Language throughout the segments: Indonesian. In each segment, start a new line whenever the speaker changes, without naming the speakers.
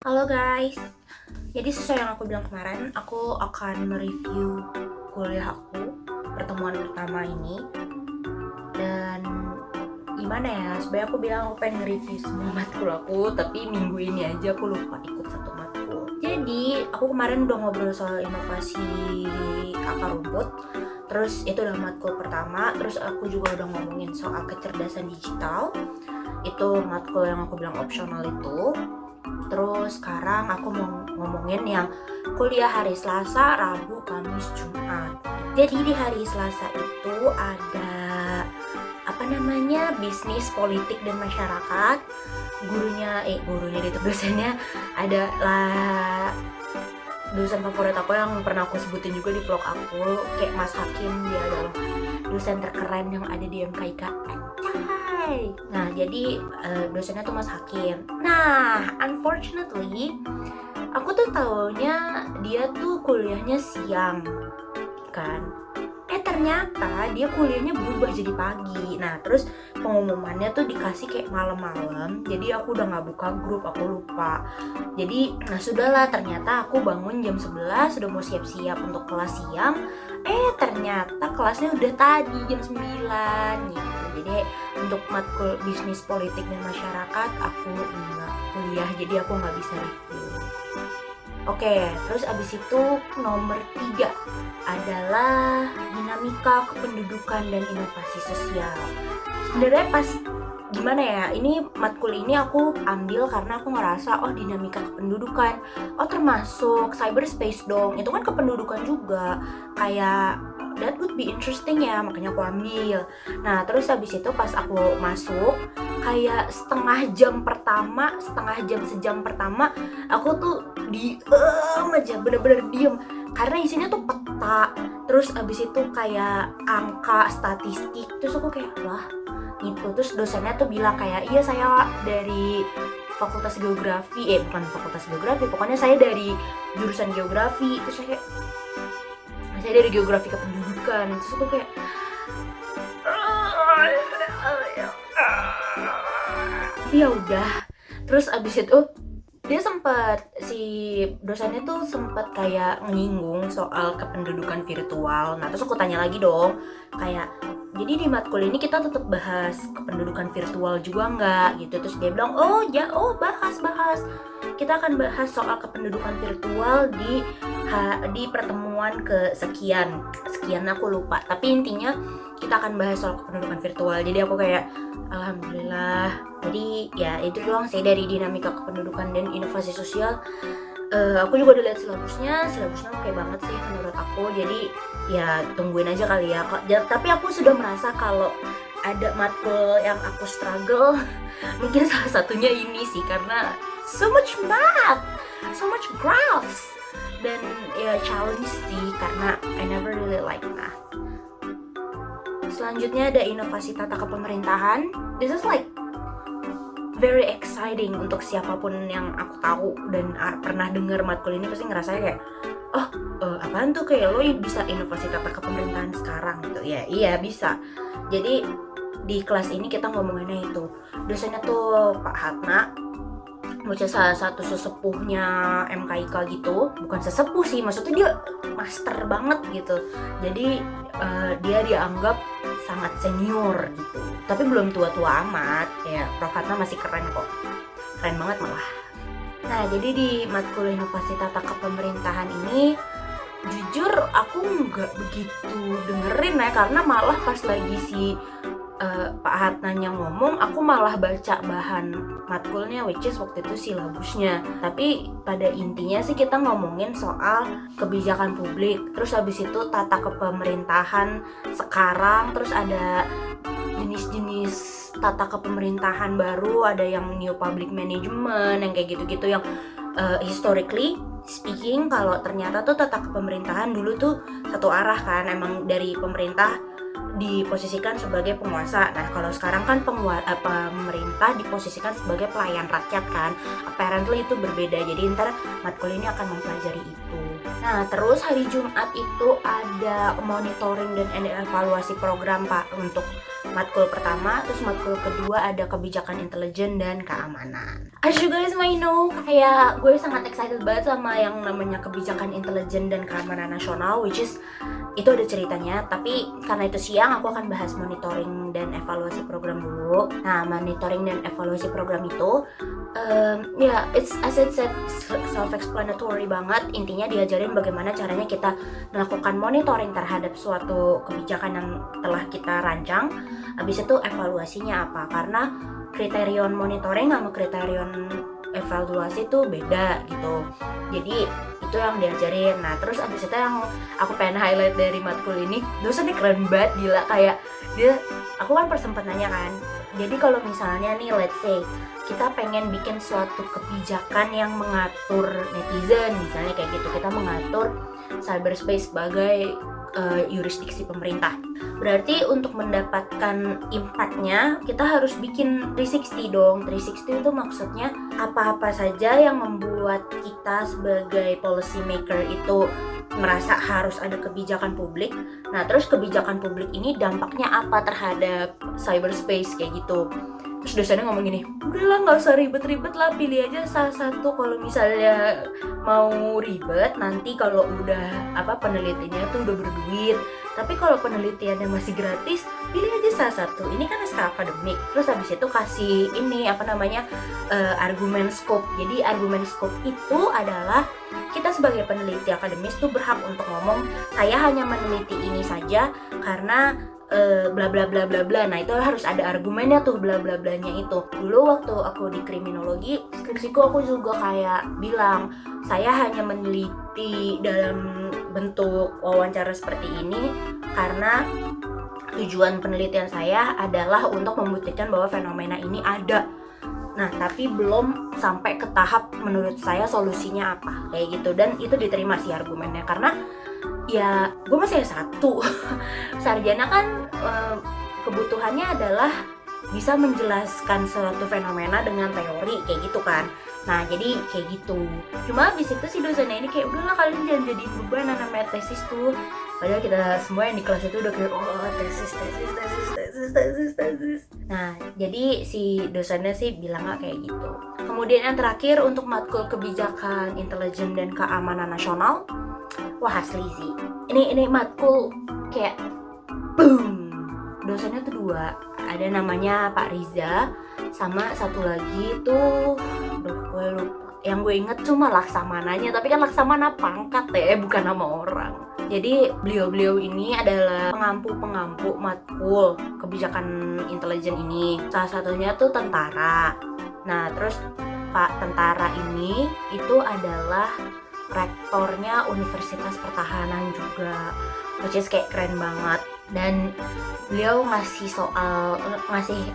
Halo guys, jadi sesuai yang aku bilang kemarin, aku akan mereview kuliah aku pertemuan pertama ini. Dan gimana ya, sebenarnya aku bilang aku pengen nge-review semua matkul aku, tapi minggu ini aja aku lupa ikut satu matkul. Jadi aku kemarin udah ngobrol soal inovasi akar rumput, terus itu udah matkul pertama. Terus aku juga udah ngomongin soal kecerdasan digital, itu matkul yang aku bilang opsional itu. Terus sekarang aku mau ngomongin yang kuliah hari Selasa, Rabu, Kamis, Jumat. Jadi di hari Selasa itu ada bisnis, politik dan masyarakat. Gurunya itu dosennya adalah dosen favorit aku yang pernah aku sebutin juga di vlog aku, kayak Mas Hakim. Dia adalah dosen terkeren yang ada di MKIK. Nah, jadi dosennya tuh Mas Hakim. Nah, unfortunately, aku tuh taunya dia tuh kuliahnya siang, kan? Ternyata dia kuliahnya berubah jadi pagi. Nah, terus pengumumannya tuh dikasih kayak malam-malam. Jadi aku udah nggak buka grup, aku lupa. Jadi, nah sudahlah, ternyata aku bangun jam 11, udah mau siap-siap untuk kelas siang. Ternyata kelasnya udah tadi jam 9 gitu. Jadi untuk matkul bisnis, politik dan masyarakat aku nggak kuliah, jadi aku nggak bisa review. Oke, terus abis itu nomor 3 adalah dinamika kependudukan dan inovasi sosial. Sebenarnya pas gimana ya, ini matkul ini aku ambil karena aku ngerasa dinamika kependudukan, termasuk cyberspace dong, itu kan kependudukan juga, kayak that would be interesting ya, makanya aku ambil. Nah, terus habis itu pas aku masuk, kayak sejam pertama aku tuh diem aja, bener-bener diem, karena isinya tuh peta, terus abis itu kayak angka, statistik, terus aku kayak lah gitu. Terus dosennya tuh bilang kayak, iya saya dari fakultas geografi, bukan fakultas geografi, pokoknya saya dari jurusan geografi. Terus saya dari geografi kependudukan. Terus aku kayak ya udah. Terus abis itu dia si dosennya tuh sempat kayak menyinggung soal kependudukan virtual. Nah, terus aku tanya lagi dong, kayak jadi di matkul ini kita tetap bahas kependudukan virtual juga nggak gitu. Terus dia bilang bahas kita akan bahas soal kependudukan virtual di pertemuan sekian aku lupa, tapi intinya kita akan bahas soal kependudukan virtual. Jadi aku kayak alhamdulillah. Jadi ya itu doang sih dari dinamika kependudukan dan inovasi sosial. Aku juga udah lihat silabusnya oke banget sih menurut aku. Jadi ya tungguin aja kali ya. Tapi aku sudah merasa kalau ada matkul yang aku struggle mungkin salah satunya ini sih, karena so much math, so much graphs, dan ya challenge sih, karena I never really like math. Selanjutnya ada inovasi tata kepemerintahan. This is like very exciting untuk siapapun yang aku tahu dan pernah dengar matkul ini, pasti ngerasanya kayak apaan tuh, kayak lo bisa inovasi tata kepemerintahan sekarang gitu ya. Iya bisa. Jadi di kelas ini kita ngomonginnya itu, dosennya tuh Pak Hatna, bocah salah satu sesepuhnya MKIK gitu. Bukan sesepuh sih, maksudnya dia master banget gitu. Jadi dia dianggap sangat senior gitu, tapi belum tua-tua amat ya. Prof Hatna masih keren kok, keren banget malah. Nah, jadi di matkul inovasi tata kepemerintahan ini jujur aku nggak begitu dengerin ya, karena malah pas lagi si Pak Hatnanya ngomong, aku malah baca bahan matkulnya, which is waktu itu silabusnya. Tapi pada intinya sih kita ngomongin soal kebijakan publik, terus habis itu tata kepemerintahan sekarang, terus ada jenis-jenis tata kepemerintahan baru, ada yang new public management, yang kayak gitu-gitu, yang historically speaking, kalau ternyata tuh tata kepemerintahan dulu tuh satu arah kan, emang dari pemerintah diposisikan sebagai penguasa. Nah, kalau sekarang kan pemerintah diposisikan sebagai pelayan rakyat kan. Apparently itu berbeda. Jadi ntar matkul ini akan mempelajari itu. Nah, terus hari Jumat itu ada monitoring dan evaluasi program Pak untuk matkul pertama, terus matkul kedua ada kebijakan intelijen dan keamanan. As you guys might know, kayak gue sangat excited banget sama yang namanya kebijakan intelijen dan keamanan nasional, which is itu ada ceritanya, tapi karena itu siang aku akan bahas monitoring dan evaluasi program dulu. Nah, monitoring dan evaluasi program itu it's as it said self-explanatory banget. Intinya diajarin bagaimana caranya kita melakukan monitoring terhadap suatu kebijakan yang telah kita rancang. Habis itu evaluasinya apa, karena kriterion monitoring sama kriterion evaluasi itu beda gitu. Jadi itu yang diajarin. Nah terus abis itu yang aku pengen highlight dari matkul ini, dosennya keren banget, gila. Kayak aku kan sempet nanya kan, jadi kalau misalnya nih let's say kita pengen bikin suatu kebijakan yang mengatur netizen, misalnya kayak gitu, kita mengatur cyberspace sebagai yurisdiksi pemerintah. Berarti untuk mendapatkan impact-nya kita harus bikin 360 dong. 360 itu maksudnya apa-apa saja yang membuat kita sebagai policy maker itu merasa harus ada kebijakan publik. Nah terus kebijakan publik ini dampaknya apa terhadap cyberspace kayak gitu. Terus dosennya ngomong gini, udahlah nggak usah ribet-ribet lah, pilih aja salah satu. Kalau misalnya mau ribet, nanti kalau udah penelitiannya tuh udah berduit. Tapi kalau penelitiannya masih gratis, pilih aja salah satu. Ini kan naskah akademik. Terus habis itu kasih ini argumen scope. Jadi argumen scope itu adalah kita sebagai peneliti akademis tuh berhak untuk ngomong, saya hanya meneliti ini saja karena bla bla bla bla bla. Nah itu harus ada argumennya tuh, bla bla blanya itu. Dulu waktu aku di kriminologi, skripsiku aku juga kayak bilang, saya hanya meneliti dalam bentuk wawancara seperti ini karena tujuan penelitian saya adalah untuk membuktikan bahwa fenomena ini ada. Nah tapi belum sampai ke tahap menurut saya solusinya apa kayak gitu. Dan itu diterima sih argumennya, karena ya gue masih S1 sarjana kan, kebutuhannya adalah bisa menjelaskan suatu fenomena dengan teori kayak gitu kan. Nah jadi kayak gitu. Cuma abis itu si dosennya ini kayak, udahlah kalian jangan jadi beban namanya tesis tuh. Padahal kita semua yang di kelas itu udah kayak, tesis. Nah jadi si dosennya sih bilang gak kayak gitu. Kemudian yang terakhir untuk matkul kebijakan intelijen dan keamanan nasional, wah asli sih, ini matkul kayak boom. Dosennya tuh dua, ada namanya Pak Riza, sama satu lagi tuh gue lupa. Yang gue inget cuma laksamananya, tapi kan laksamana pangkat bukan nama orang. Jadi beliau ini adalah pengampu matkul kebijakan intelijen ini. Salah satunya tuh tentara. Nah terus Pak tentara ini itu adalah rektornya Universitas Pertahanan juga, which is kayak keren banget. Dan beliau ngasih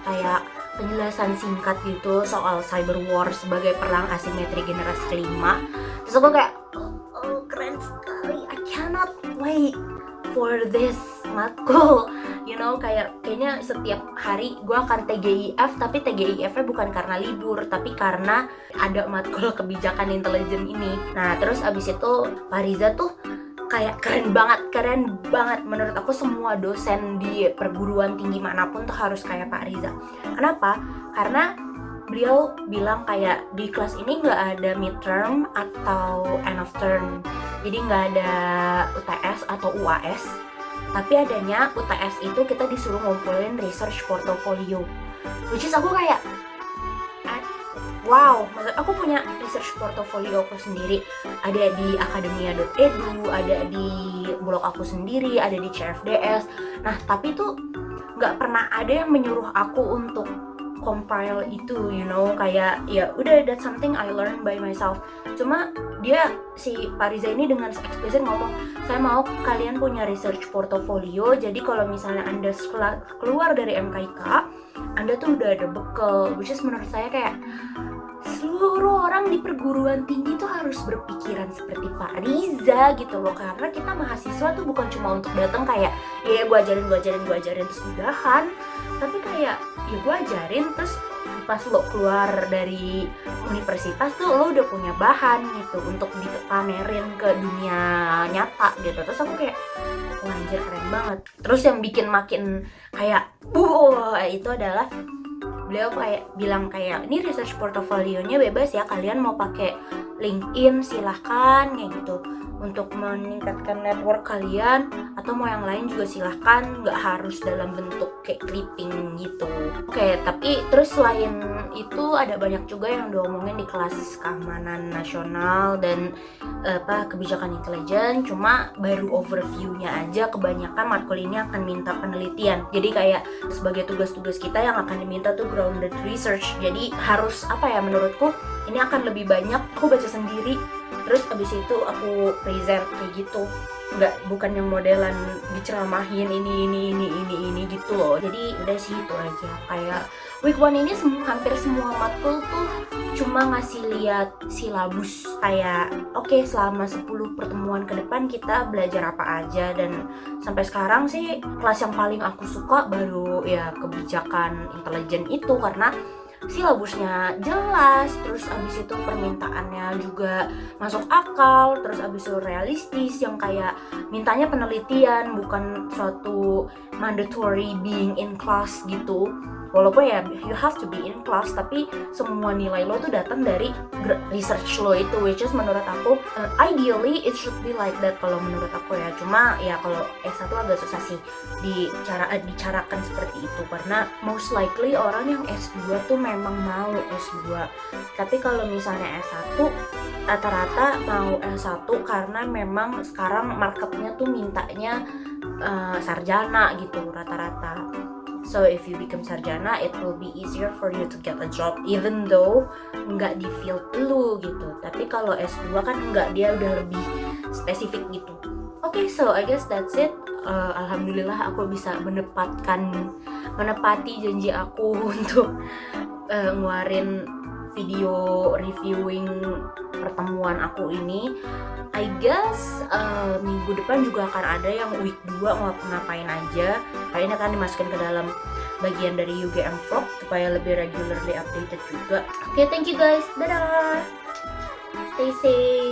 kayak penjelasan singkat gitu soal cyber war sebagai perang asimetri generasi kelima. Terus aku kayak, keren sekali, I cannot wait for this matkul. You know, kayaknya setiap hari gue akan TGIF, tapi TGIF-nya bukan karena libur, tapi karena ada matkul kebijakan intelijen ini. Nah terus abis itu Pak Riza tuh kayak keren banget. Menurut aku semua dosen di perguruan tinggi manapun tuh harus kayak Pak Riza. Kenapa? Karena beliau bilang kayak di kelas ini nggak ada midterm atau end of term, jadi nggak ada UTS atau UAS, tapi adanya UTS itu kita disuruh ngumpulin research portfolio, which is aku kayak wow, aku punya research portfolio aku sendiri, ada di akademia.edu, ada di blog aku sendiri, ada di CFDS. Nah tapi tuh nggak pernah ada yang menyuruh aku untuk compile itu, you know, kayak ya udah, that's something I learned by myself. Cuma si Pak Riza ini dengan eksplisit ngomong, saya mau kalian punya research portfolio, jadi kalau misalnya Anda keluar dari MKIK, Anda tuh udah ada bekal, which is menurut saya kayak seluruh orang di perguruan tinggi tuh harus berpikiran seperti Pak Riza gitu loh. Karena kita mahasiswa tuh bukan cuma untuk datang kayak ya gue ajarin terus udahan, tapi kayak ya gue ajarin terus pas lo keluar dari universitas tuh lo udah punya bahan gitu untuk dipamerin ke dunia nyata gitu. Terus aku kayak wah anjir keren banget. Terus yang bikin makin kayak itu adalah beliau kayak bilang kayak ini research portfolio-nya bebas ya, kalian mau pakai LinkedIn silahkan kayak gitu untuk meningkatkan network kalian, atau mau yang lain juga silahkan, nggak harus dalam bentuk kayak clipping gitu. Oke, tapi terus selain itu ada banyak juga yang diomongin di kelas keamanan nasional dan kebijakan intelijen, cuma baru overview-nya aja. Kebanyakan matkul ini akan minta penelitian, jadi kayak sebagai tugas-tugas kita yang akan diminta tuh grounded research. Jadi harus menurutku ini akan lebih banyak aku baca sendiri, terus abis itu aku present kayak gitu, bukan yang modelan diceramahin ini gitu loh. Jadi udah sih itu aja. Kayak week 1 ini hampir semua matkul tuh cuma ngasih lihat silabus, kayak oke, selama 10 pertemuan ke depan kita belajar apa aja. Dan sampai sekarang sih kelas yang paling aku suka baru ya kebijakan intelijen itu, karena silabusnya jelas, terus abis itu permintaannya juga masuk akal, terus abis itu realistis, yang kayak mintanya penelitian bukan suatu mandatory being in class gitu. Walaupun ya you have to be in class, tapi semua nilai lo tuh datang dari research lo itu, which is menurut aku ideally it should be like that kalau menurut aku ya. Cuma ya kalau S1 agak susah sih dicarakan seperti itu, karena most likely orang yang S2 tuh memang mau S2. Tapi kalau misalnya S1 rata-rata mau S1 karena memang sekarang marketnya tuh mintanya sarjana gitu rata-rata. So if you become sarjana, it will be easier for you to get a job, even though nggak di field lu gitu. Tapi kalau S2 kan nggak, dia udah lebih spesifik gitu. Okay, so I guess that's it. Alhamdulillah aku bisa menepati janji aku untuk ngeluarin video reviewing pertemuan aku ini. I guess minggu depan juga akan ada yang week 2 ngapain aja. Kali ini akan dimasukin ke dalam bagian dari UGM Vlog supaya lebih regularly updated juga. Okay, thank you guys. Dadah. Stay safe.